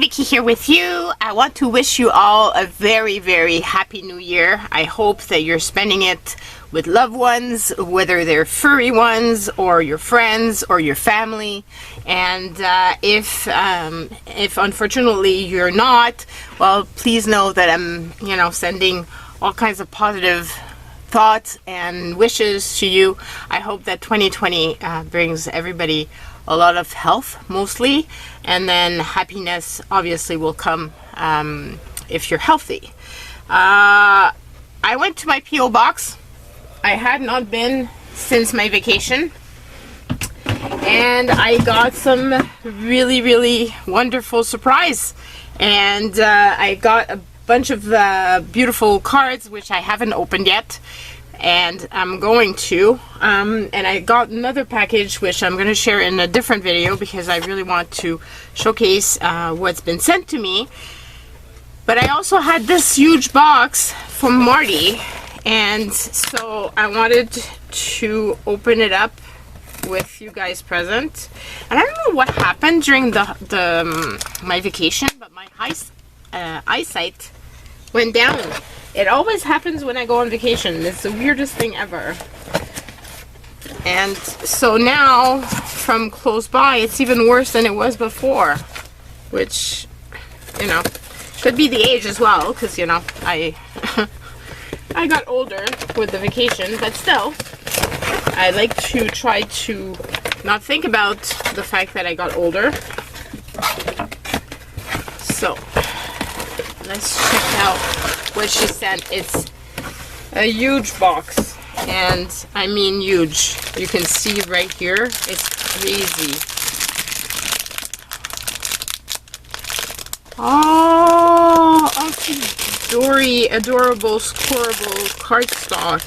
Vicky here with you. I want to wish you all a very, very happy new year. I hope that you're spending it with loved ones, whether they're furry ones or your friends or your family. And if unfortunately you're not, well, please know that I'm, sending all kinds of positive thoughts and wishes to you. I hope that 2020 brings everybody a lot of health mostly, and then happiness obviously will come if you're healthy. I went to my P.O. box. I had not been since my vacation, and I got some really, really wonderful surprise. And I got a bunch of beautiful cards which I haven't opened yet, and I'm going to. And I got another package which I'm going to share in a different video because I really want to showcase what's been sent to me. But I also had this huge box from Marti, and so I wanted to open it up with you guys present. And I don't know what happened during my vacation, but my eyesight went down. It always happens when I go on vacation. It's the weirdest thing ever. And so now, from close by, it's even worse than it was before. Which, could be the age as well, because, I I got older with the vacation, but still, I like to try to not think about the fact that I got older. So, let's check out what she sent. It's a huge box, and I mean huge. You can see right here, it's crazy. Oh, adorable, scorable cardstock.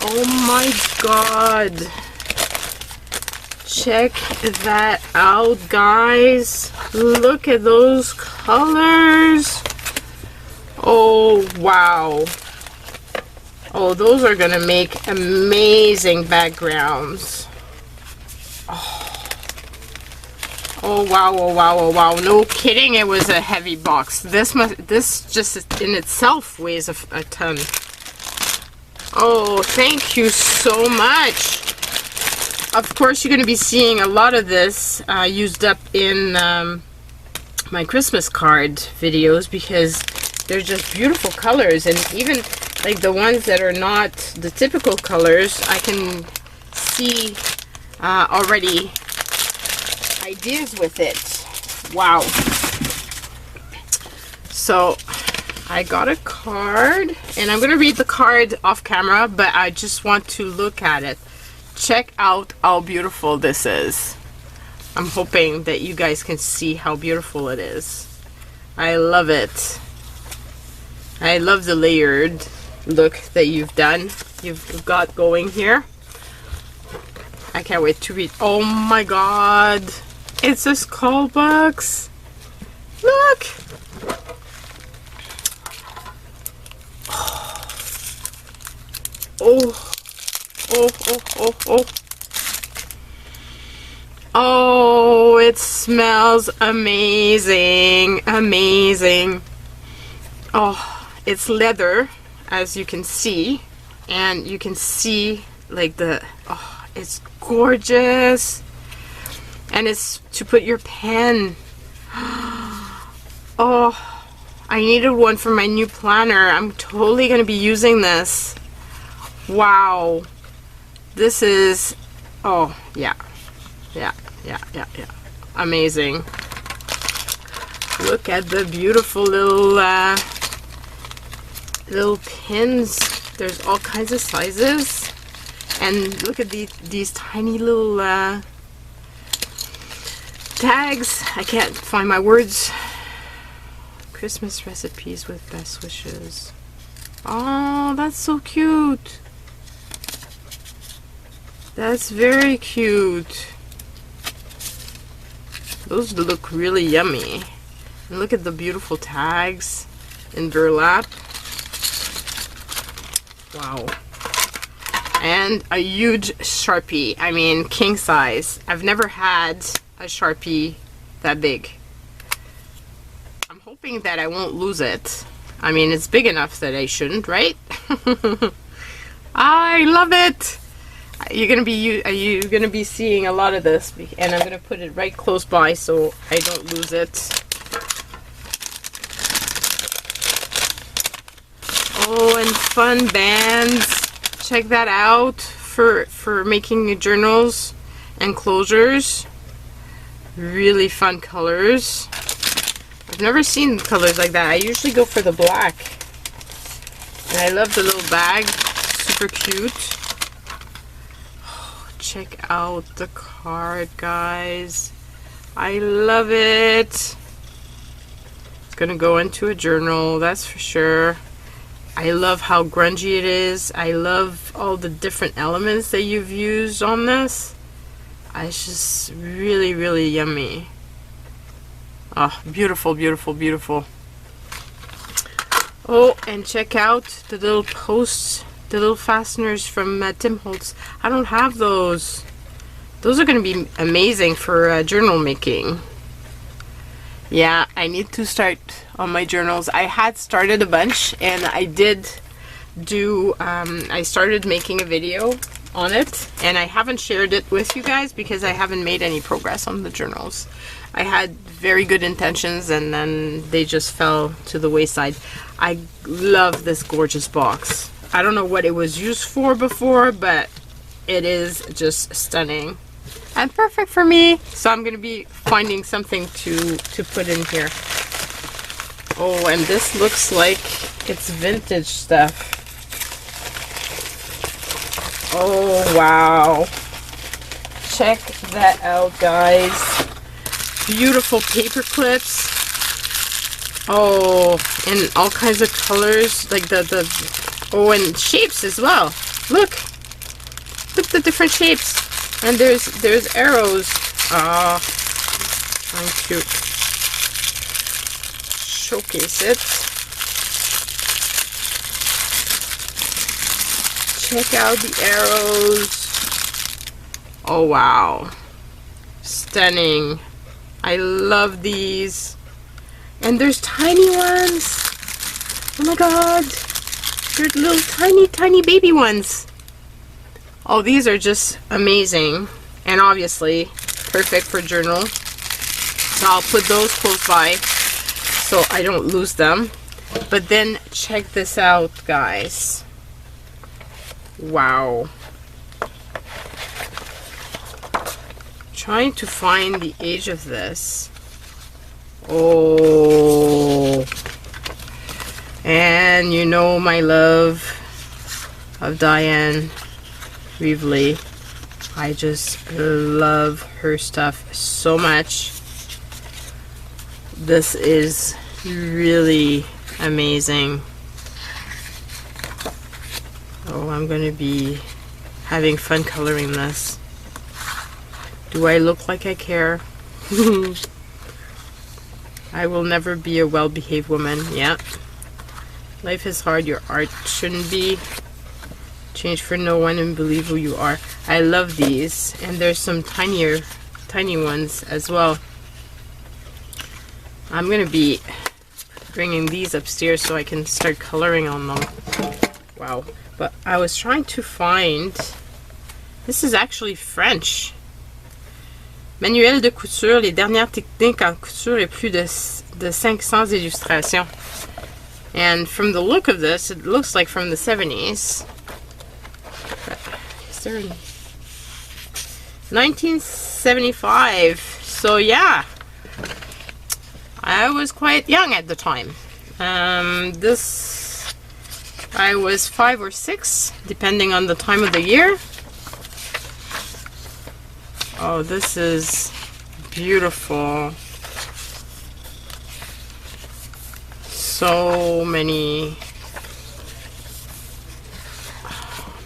Oh my god. Check that out, guys. Look at those colors. Oh, wow. Oh, those are gonna make amazing backgrounds. Oh wow, oh wow, oh wow. No kidding, it was a heavy box. This just in itself weighs a ton. Oh, thank you so much. Of course, you're going to be seeing a lot of this used up in my Christmas card videos because they're just beautiful colors, and even like the ones that are not the typical colors, I can see already ideas with it. Wow. So I got a card, and I'm going to read the card off camera, but I just want to look at it. Check out how beautiful this is. I'm hoping that you guys can see how beautiful it is. I love it. I love the layered look that you've got going here. I can't wait to read. Oh my god. It's a skull box. Look. Oh. Oh. Oh, it smells amazing. Amazing. Oh, it's leather, as you can see. And you can see like it's gorgeous. And it's to put your pen. Oh, I needed one for my new planner. I'm totally going to be using this. Wow. This is, oh, yeah. Amazing. Look at the beautiful little pins. There's all kinds of sizes. And look at these tiny little tags. I can't find my words. Christmas recipes with best wishes. Oh, that's so cute. That's very cute. Those look really yummy. And look at the beautiful tags in burlap. Wow. And a huge Sharpie. I mean, king size. I've never had a Sharpie that big. hoping that I won't lose it. I mean, it's big enough that I shouldn't, right? I love it. You're gonna be seeing a lot of this, and I'm gonna put it right close by so I don't lose it. Oh, and fun bands. Check that out for making your journals and closures. Really fun colors. I've never seen colors like that. I usually go for the black. And I love the little bag. Super cute. Oh, check out the card, guys. I love it. It's gonna go into a journal, that's for sure. I love how grungy it is. I love all the different elements that you've used on this. It's just really, really yummy. Oh, beautiful, beautiful, beautiful. Oh, and check out the little posts, the little fasteners from Tim Holtz. I don't have those. Those are going to be amazing for journal making. Yeah, I need to start on my journals. I had started a bunch, and I did do, I started making a video on it, and I haven't shared it with you guys because I haven't made any progress on the journals. I had very good intentions, and then they just fell to the wayside. I love this gorgeous box. I don't know what it was used for before, but it is just stunning and perfect for me. So I'm gonna be finding something to put in here. Oh, and this looks like it's vintage stuff. Oh wow, check that out, guys. Beautiful paper clips. Oh, in all kinds of colors, like oh, and shapes as well. Look the different shapes. And there's arrows. Ah, trying to showcase it. Check out the arrows. Oh wow, stunning. I love these. And there's tiny ones. Oh my god, there's little tiny baby ones. Oh, these are just amazing, and obviously perfect for journal. So I'll put those close by so I don't lose them. But then check this out, guys. Wow. Trying to find the age of this. Oh, and you know my love of Diane Reevely. I just love her stuff so much. This is really amazing. Oh, I'm gonna be having fun coloring this. Do I look like I care? I will never be a well-behaved woman. Yeah. Life is hard. Your art shouldn't be. Change for no one and believe who you are. I love these. And there's some tiny ones as well. I'm going to be bringing these upstairs so I can start coloring on them. Wow. But I was trying to find... This is actually French. Manuel de couture, les dernières techniques en couture et plus de 500 illustrations. And from the look of this, it looks like from the 70s. Is there 1975? So yeah, I was quite young at the time. This, I was 5 or 6, depending on the time of the year. Oh, this is beautiful. So many.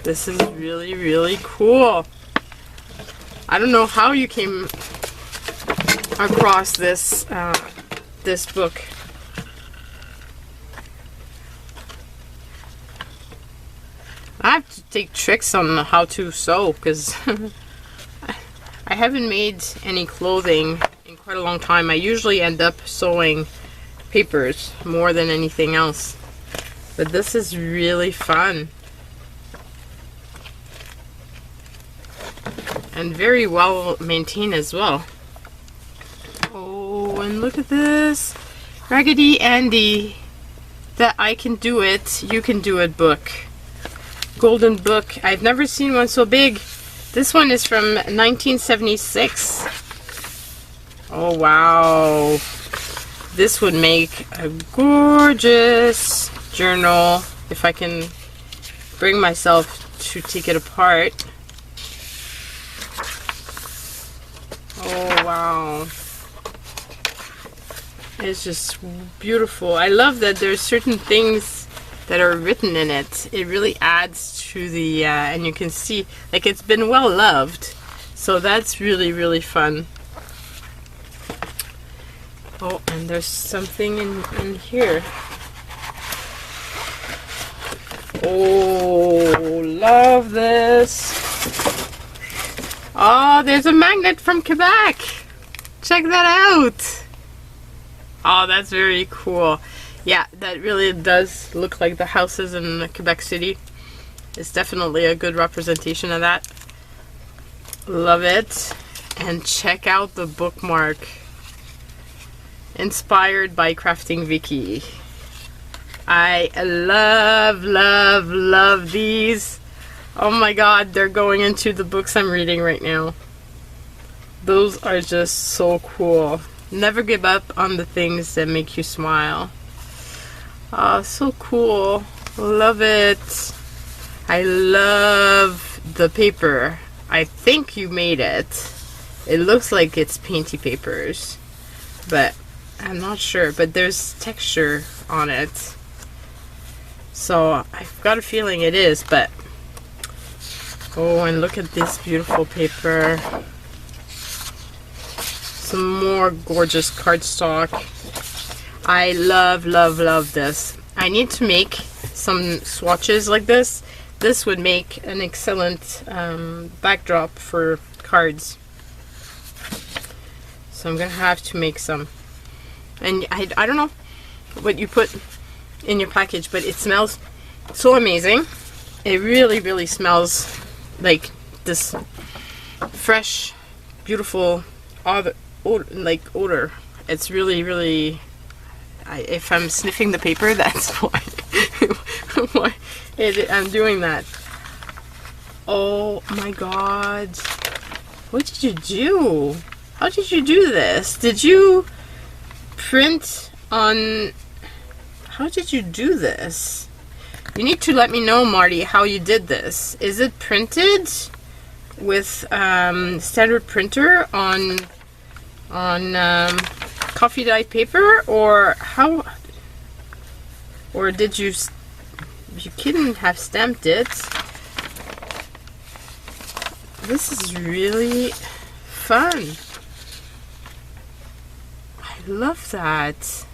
This is really, really cool. I don't know how you came across this this book. I have to take tricks on how to sew because I haven't made any clothing in quite a long time. I usually end up sewing papers more than anything else. But this is really fun. And very well maintained as well. Oh, and look at this. Raggedy Andy. That I Can Do It, You Can Do It book. Golden book. I've never seen one so big. This one is from 1976. Oh, wow. This would make a gorgeous journal if I can bring myself to take it apart. Oh, wow. It's just beautiful. I love that there's certain things that are written in it. It really adds to the, and you can see, like, it's been well loved. So that's really, really fun. Oh, and there's something in here. Oh, love this. Oh, there's a magnet from Quebec. Check that out. Oh, that's very cool. Yeah, that really does look like the houses in Quebec City. It's definitely a good representation of that. Love it. And check out the bookmark. Inspired by Crafting Vicky. I love, love, love these. Oh my god, they're going into the books I'm reading right now. Those are just so cool. Never give up on the things that make you smile. Oh, so cool. Love it. I love the paper. I think you made it. It looks like it's painty papers, but I'm not sure. But there's texture on it. So I've got a feeling it is, but oh, and look at this beautiful paper. Some more gorgeous cardstock. I love, love, love this. I need to make some swatches like this. This would make an excellent backdrop for cards. So I'm gonna have to make some. And I don't know what you put in your package, but it smells so amazing. It really, really smells like this fresh, beautiful odor. It's really, really. If I'm sniffing the paper, that's why. Why I'm doing that. Oh my god! What did you do? How did you do this? Did you print on? How did you do this? You need to let me know, Marty, how you did this. Is it printed with standard printer on coffee dyed paper, or how? Or did you couldn't have stamped it? This is really fun. I love that.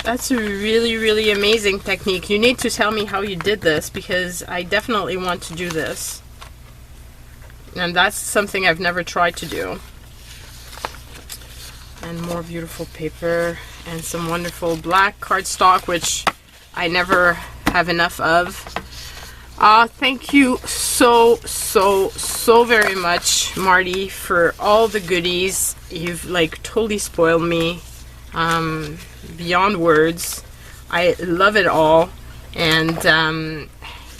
That's a really, really amazing technique. You need to tell me how you did this, because I definitely want to do this. And that's something I've never tried to do. And more beautiful paper and some wonderful black cardstock, which I never have enough of. Thank you so very much, Marty, for all the goodies. You've like totally spoiled me beyond words. I love it all, and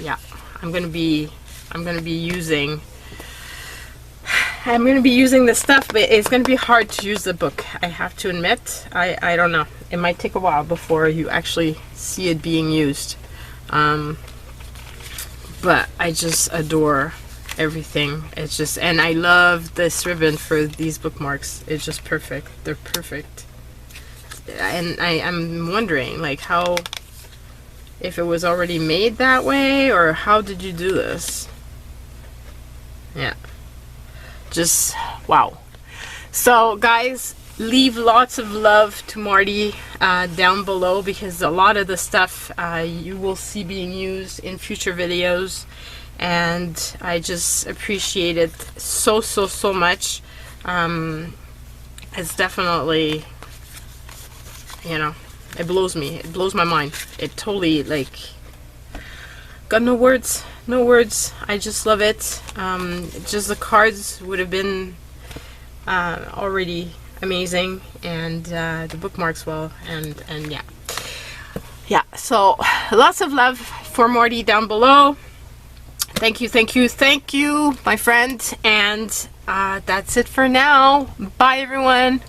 yeah, I'm gonna be using this stuff, but it's gonna be hard to use the book, I have to admit. I don't know, it might take a while before you actually see it being used, but I just adore everything. It's just, and I love this ribbon for these bookmarks. It's just perfect. They're perfect. And I'm wondering, like, how, if it was already made that way, or how did you do this? Yeah, just wow. So guys, leave lots of love to Marty down below, because a lot of the stuff you will see being used in future videos, and I just appreciate it so much. It's definitely, you know, It blows me. It blows my mind. It totally, like, got no words. No words. I just love it. Just the cards would have been already amazing, and the bookmarks, well, and yeah. Yeah, so lots of love for Marti down below. Thank you, thank you, thank you, my friend. And that's it for now. Bye, everyone.